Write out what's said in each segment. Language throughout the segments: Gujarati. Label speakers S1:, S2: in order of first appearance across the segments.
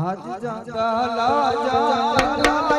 S1: હાથ જંગલા જંગલા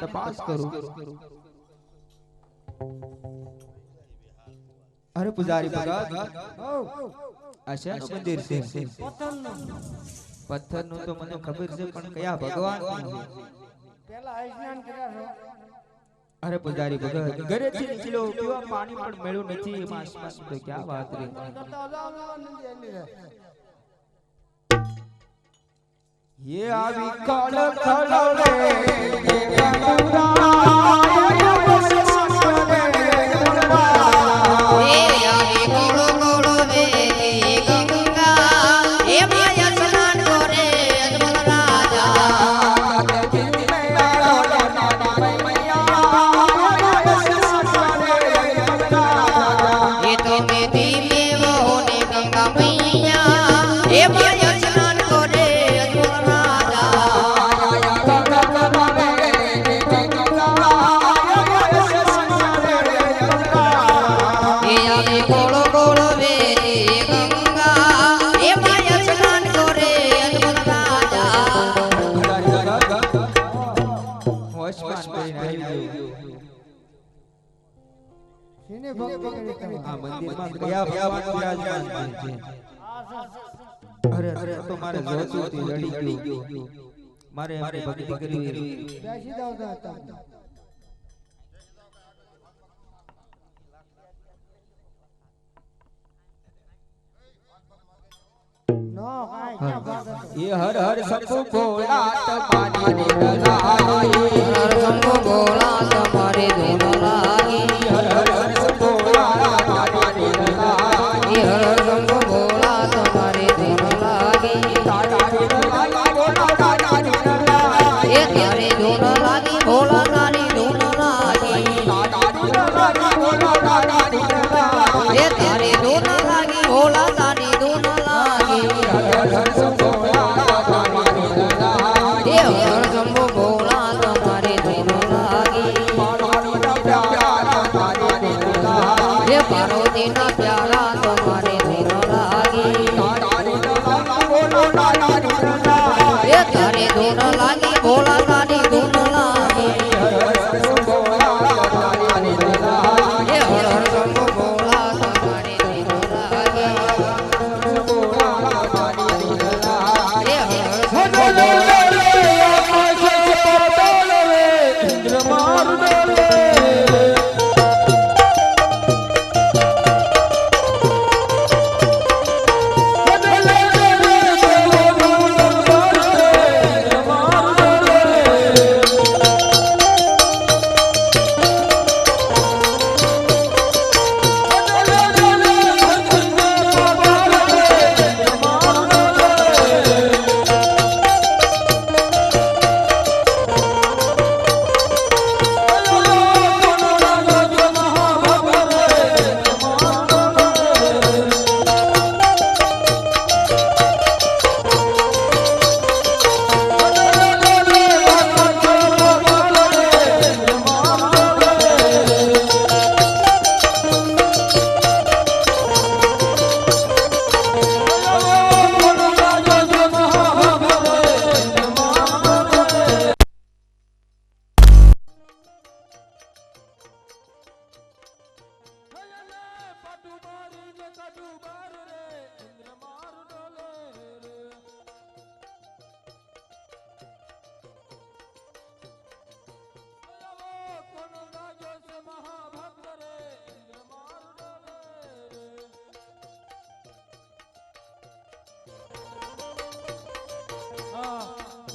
S1: તપાસ કરું. અરે પુજારી ભગત આ શેનું મંદિર છે? પથ્થરનું તો મને ખબર છે પણ કયા ભગવાન? અરે પુજારી ભગત ઘરેથી નીકળ્યો પીવા પાણી પણ મળ્યું નથી. એમાં તો ક્યાં વાત રે. ये आवी काल खड़े ये गंगा ये आवी कोड़ो कोड़ो वे ये गंगा ये माया स्नान करे अजमल राजा ये तो मेरी में वो ने गंगा मैया ये माया स्नान करे
S2: શેને ભક્તિ કરી
S3: આ મંદિરમાં કયા ભગવાન બિરાજમાન છે? અરે તો મારે જોતું લડી ગયું, મારે એમની ભક્તિ કરવી.
S2: બેસી જાવ હતા નો કાઈ ક્યાં ભાગ હતો
S3: ये हर हर शंभु भोला तुम्हारी लागी,
S1: હર શંભુ ભોળા તમારી ધૂન લાગી.
S3: हर हर शंभु भोला तुम्हारी लागी,
S1: હર શંભુ ભોળા તમારી ધૂન લાગી.
S3: तारी लागी भोला तारी लागी,
S1: એ તારી ધૂન લાગી ભોળા તારી ધૂન લાગી.
S3: तारी लागी भोला तारी लागी,
S1: એ તારી ધૂન લાગી ભોળા તારી ધૂન લાગી.
S3: हर हर शंभु भोला तुम्हारी लागी,
S1: એ હર શંભુ ભોળા તમારી ધૂન લાગી. એ પાર્વતીના પ્યારા તમારી ધૂન લાગી. એ તારી ધૂન લાગી ભોળા તારી ધૂન લાગી. એ હર હર શંભુ ભોળા તમારી ધૂન લાગી. એ હર હર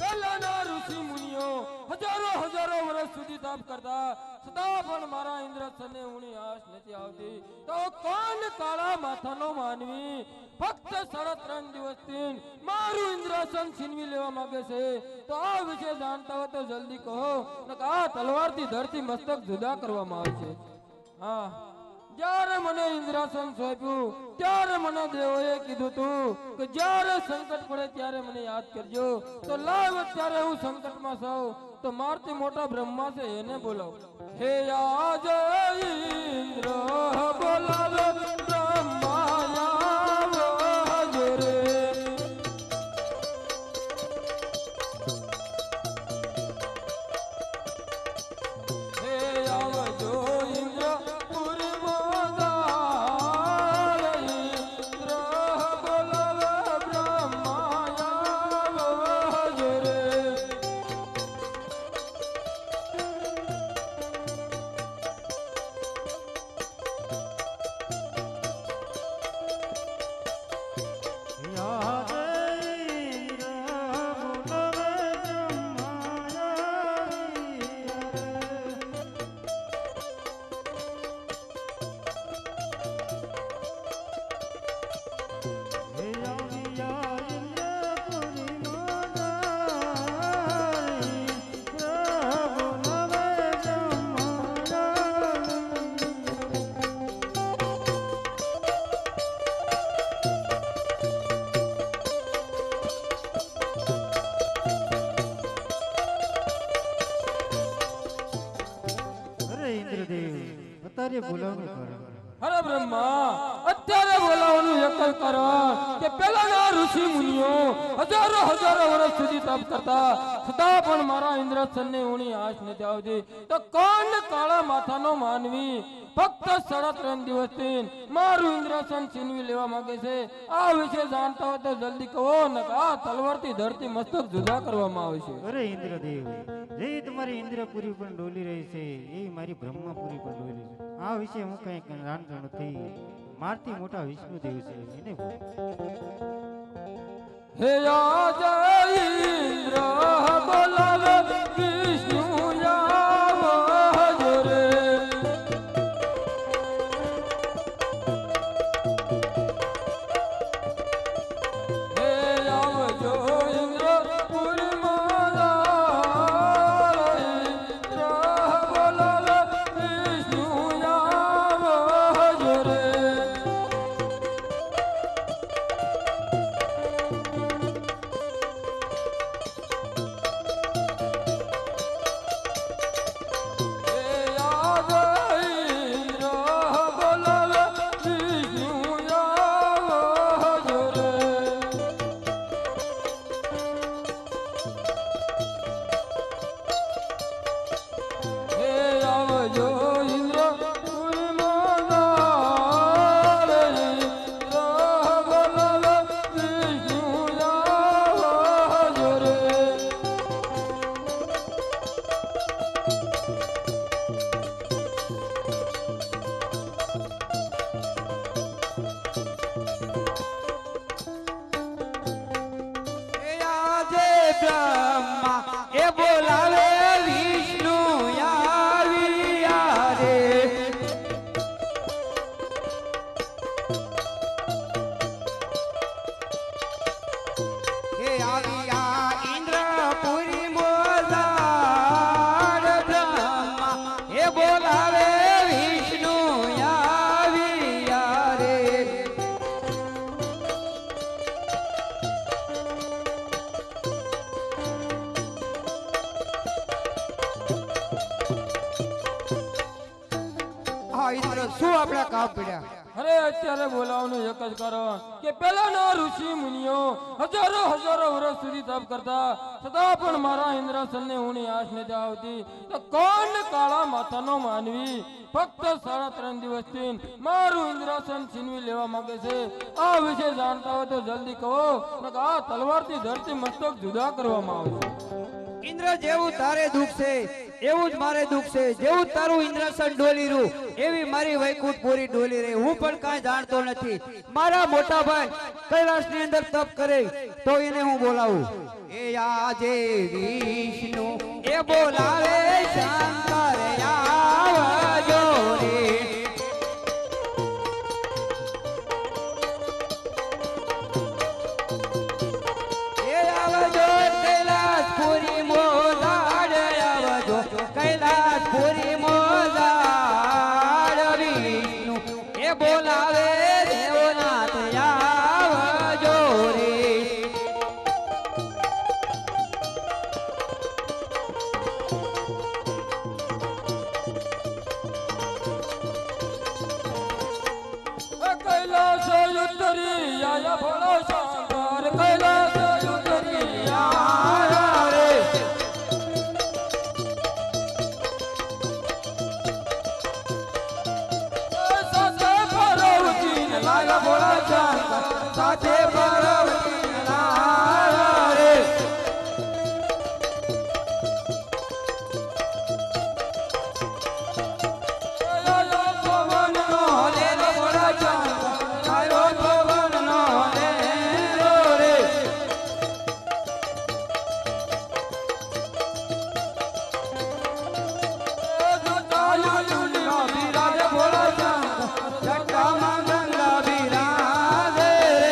S4: પહેલાના ઋષિ મુનિઓ હજારો વર્ષ સુધી તપ કરતા છતાં પણ મારા ઇન્દ્રસને ઊણી આશ નથી આવતી. તો કોણ કાળા માથાનો માનવી ફક્ત 3.5 દિવસથી મારું ઇન્દ્રસન છીનવી લેવા માંગે છે? તો આ વિશે જાણતા હો તો જલ્દી કહો, નકર આ તલવારથી ધરતી મસ્તક જુદા કરવામાં આવે છે. હા, જ્યારે મને ઇન્દ્રાસન સોંપ્યું ત્યારે મને દેવોએ કીધું તું કે જ્યારે સંકટ પડે ત્યારે મને યાદ કરજો. તો લાવ અત્યારે હું સંકટમાં છું, તો મારથી મોટા બ્રહ્મા છે એને બોલાવ. હે આજ ઇન્દ્ર બોલાવે બ્રહ્મા આવજો રે. હે આવજો ઇન્દ્ર
S2: અરે ઇન્દ્રદેવ અત્યારે બોલાવનું કારણ
S4: અરે બ્રહ્મા અત્યારે બોલાવાનું એક જ કારણ કે પેલાના ઋષિ મુનિઓ હજારો વર્ષ સુધી તપ કરતા છતાં પણ મારા ઇન્દ્રસનની ઊણી આંચ નથી આવતી તો કોણ કાળા માથાનો માનવી ફક્ત 3.5 દિવસથી મારું ઇન્દ્રસન છીનવી લેવા માંગે છે આ વિશે જાણતા હોય તો જલ્દી કહો નકર આ તલવારથી ધરતી મસ્તક જુદા કરવામાં આવશે
S5: અરે ઇન્દ્રદેવ, જે તમારી ઇન્દ્રપુરી પણ ડોલી રહી છે એ મારી બ્રહ્માપુરી પણ ડોલી છે. આ વિશે હું કઈ જાણતો નથી. મારથી મોટા વિષ્ણુદેવ છે એને
S4: હે આજ ઇન્દ્ર બોલાવે વિષ્ણુ આવજો રે. હે આવજો ઇન્દ્ર પુરીમાં ઇન્દ્ર બોલાવે વિષ્ણુ આવજો રે.
S2: હા ઇન્દ્ર, શું આપણા કામ પડ્યા?
S4: અરે અત્યારે બોલાવવાનું એક જ કારણ કે પેલાના ઋષિ મુનિઓ હજારો વર્ષ સુધી તપ કરતા છતાં પણ મારા ઇન્દ્રસનને ઊણી આંચ નથી આવતી તો કોણ કાળા માથાનો માનવી ફક્ત 3.5 દિવસથી મારું ઇન્દ્રસન છીનવી લેવા માંગે છે આ વિશે જાણતા હોય તો જલ્દી કહો નકર આ તલવારથી ધરતી મસ્તક જુદા કરવામાં આવશે.
S3: ઇન્દ્ર, જેવું તારે દુઃખ છે એવું જ મારે દુઃખ છે. જેવું તારું ઇન્દ્રસન ડોલી રહ્યું એવી મારી વૈકુંઠ પૂરી ડોલી રહી. હું પણ કાંઈ જાણતો નથી. મારા મોટા ભાઈ કૈલાસની અંદર તપ કરે તો એને હું બોલાવું. એ આજે વિષ્ણુ એ બોલાવે શંકર આવજો રે. એ આવજો કૈલાસપુરી મોદાડ, આવજો કૈલાસપુરી મોદાડ. વિષ્ણુ એ બોલાવે દેવનાથ આવજો રે.
S4: કૈલાસ ઉતરી આયા ભોળો શંકર કૈલાસ ઉતરી આયા રે. સાથે પાર્વતી ને લાયા ભોળા શંકર સાથે પાર્વતી ને લાયા રે.
S3: જટામાં ગંગા બિરાજે રે.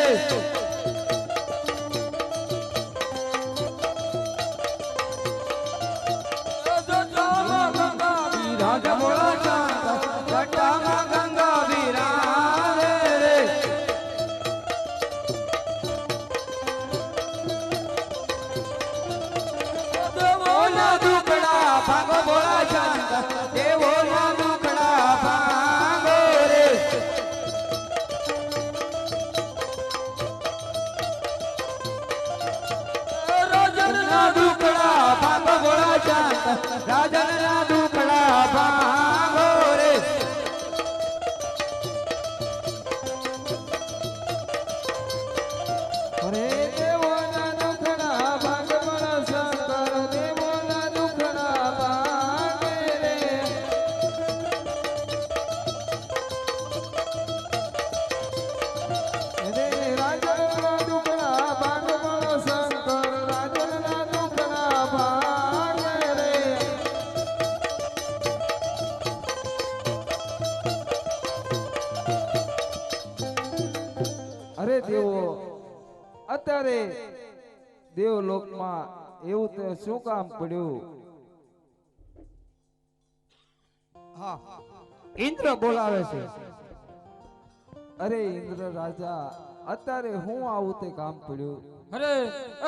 S2: અત્યારે દેવલોકમાં એવું તે શું કામ પડ્યું? હા, ઇન્દ્ર બોલાવે છે. અરે ઇન્દ્ર રાજા, અત્યારે હું આવું તે કામ પડ્યું?
S4: અરે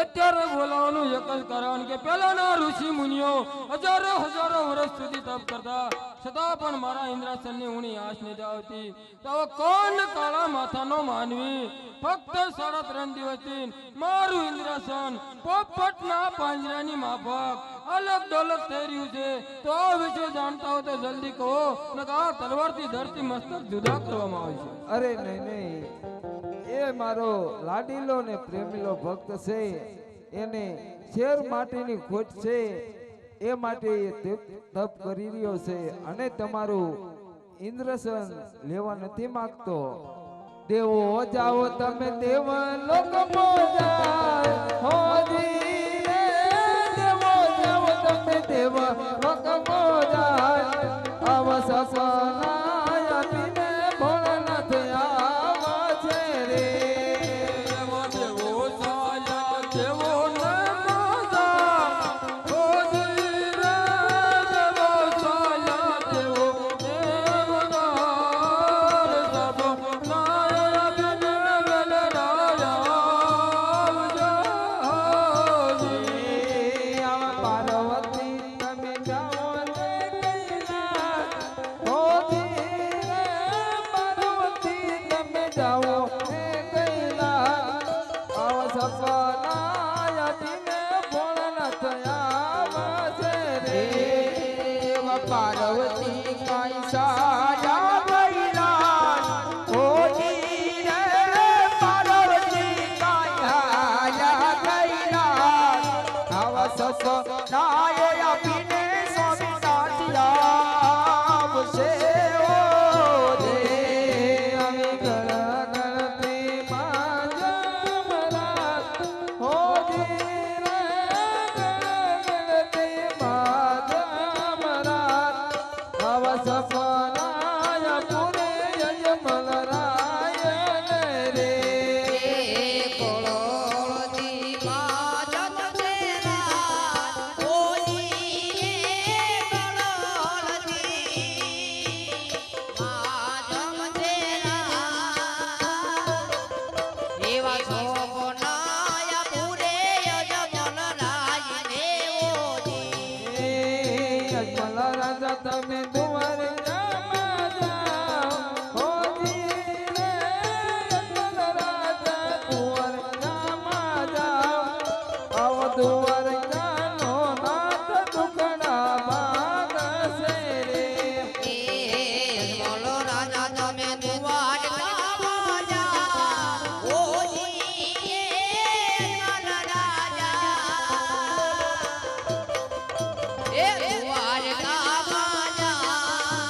S4: અત્યારે બોલાવાનું એક જ કારણ કે પહેલાના ઋષિ મુનિઓ હજારો વર્ષ સુધી તપ કરતા છતાં પણ મારા ઇન્દ્રાસનની ઊણી આશ નથી આવતી. તો કોણ કાળા માથાનો માનવી ફક્ત 3.5 દિવસથી મારું ઇન્દ્રાસન પોપટના પાંજરાની માફક અલગ ડોલક થઈ રહ્યું છે. તો આ વિશે જાણતા હો તો જલ્દી કહો, નકર આ તલવારથી ધરતી મસ્તક જુદા કરવામાં આવે છે.
S2: અરે નહીં, એ મારો લાડીલો ને પ્રેમીલો ભક્ત છે, એને શેર માટેની ખોટ છે, એ માટે એ તપ કરી રહ્યો છે અને તમારું ઇન્દ્રસન લેવા નથી માંગતો. દેવો જાઓ તમે દેવ લોકમાં જાય, હો ધીરે દેવો જાઓ તમે દેવ લોકમાં જાય. અવસસના આપીને ભોળાનાથ આવા છે રે.
S4: દેવો સાયા દેવો ન રાજા, ઓ ધીરે દેવો સાયા દેવો દેવદાર સબ નાયા બિન વેલડાયા
S2: પાર્વતી તમે જાઓ ને કૈલાસ, હો ધીરે પાર્વતી તમે જાઓ ને કૈલાસ. આવા સપના યાદીને ભોળાનાથ આવા છે રે. પાર્વતી કાંઈ સાજા કૈલાસ, હો ધીરે પાર્વતી કાંઈ હાયા કૈલાસ. આવા સપનાએ આપીને સ્વામી સાચી આવશે. ઓ રે અમે ગણગણતી માં જમરાત, હો ધીરે ગણગણતી માં જમરાત. આવા સપના પૂરે યજમલરાય રે.
S1: કોળોળથી માજમ છે રાત, ઓલીએ કોળોળથી માજમ છે રાત. એવા સોગનાયા પૂરે યજમલરાય દેવોજી.
S2: અજમલ રાજા તમે દ્વારકામાં જાઓ, હો ધીરે અજમલ રાજા દ્વારકામાં જાઓ. આવો દ્વારકાનો નાથ દુખડા ભાગશે રે.
S1: બોલો રાજા તમે દ્વારકામાં જાઓ, ઓજીએ મારા રાજા. એ દ્વારકામાં જાઓ,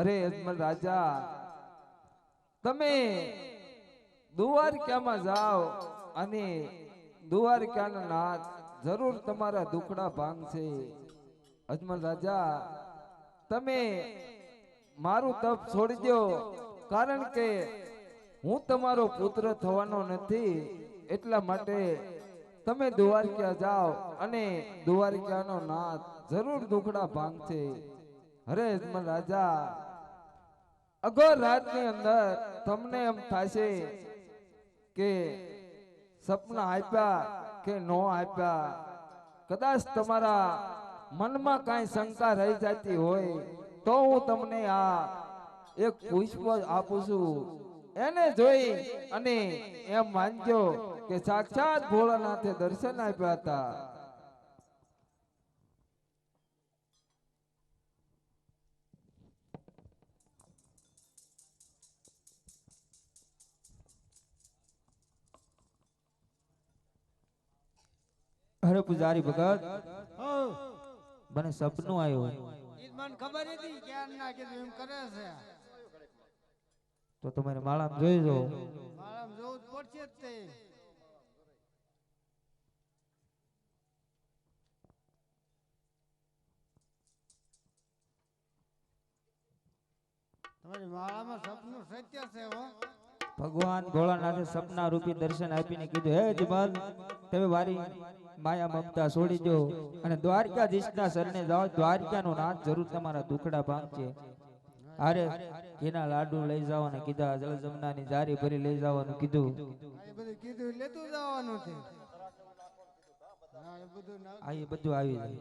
S2: અરે અજમલ રાજા, તમે દ્વારકામાં જાઓ અને દ્વારકાનો નાથ જરૂર તમારા દુખડા ભાંગશે. અજમલ રાજા, તમે મારું તપ છોડી દો, કારણ કે હું તમારો પુત્ર થવાનો નથી. એટલા માટે તમે દ્વારકા જાઓ અને દ્વારકાનો નાથ જરૂર દુખડા ભાંગશે. અરે અજમલ રાજા, અઘોર રાતની અંદર તમને એમ થશે કે સપના આપ્યા કે નો આપ્યા. કદાચ તમારા મનમાં કાંઈ શંકા રહી જતી હોય તો હું તમને આ એક પુષ્પ આપું છું. એને જોઈ અને એમ માનજો કે સાક્ષાત ભોળાનાથે દર્શન આપ્યા હતા.
S6: અરે પૂજારી ભગત, મને સપનું આવ્યું.
S3: મને ખબર હતી ક્યાં ના કીધું એમ કરે છે.
S6: તો તમારે માળામાં જોઈ જો.
S3: મારા જોવું જ પડશે જ તે. તમારી માળામાં સપનું સત્ય છે હો.
S6: ભગવાન ભોળાનાથે સપના રૂપી દર્શન આપીને કીધું, હે જમાલ, તમે મારી માયા મમતા છોડી દો અને દ્વારકાધીશના શરણે જાઓ. દ્વારકાનો નાથ જરૂર તમારા દુખડા ભાંગશે. અરે ઘીના લાડુ લઈ જવાના કીધા, જળ જમનાની જારી ભરી લઈ જવાનું કીધું.
S3: આ બધું કીધું લેતું જવાનું છે. હા, એ બધું ના
S6: આ એ બધું આવી જાય.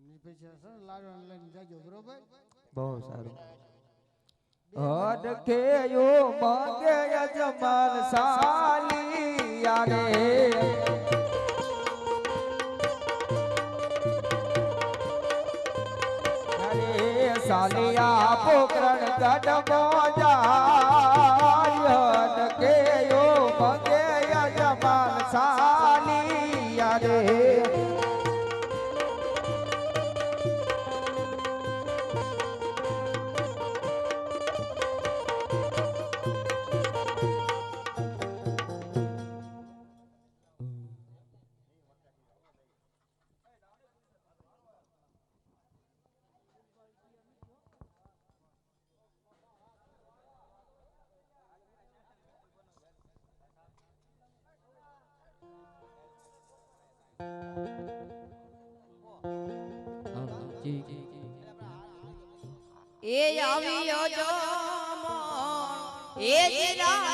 S3: ની પૈસા છે લાડુ લઈને જાજો, બરોબર.
S6: બહુ સારું. અડકેયો માંગે અજમલ સાલિયા રે, સાલિયા પોકરણ કડમો જાય. અડકેયો માંગે અજમલ સાલિયા રે,
S1: એ આવ્યો જો એ જીરા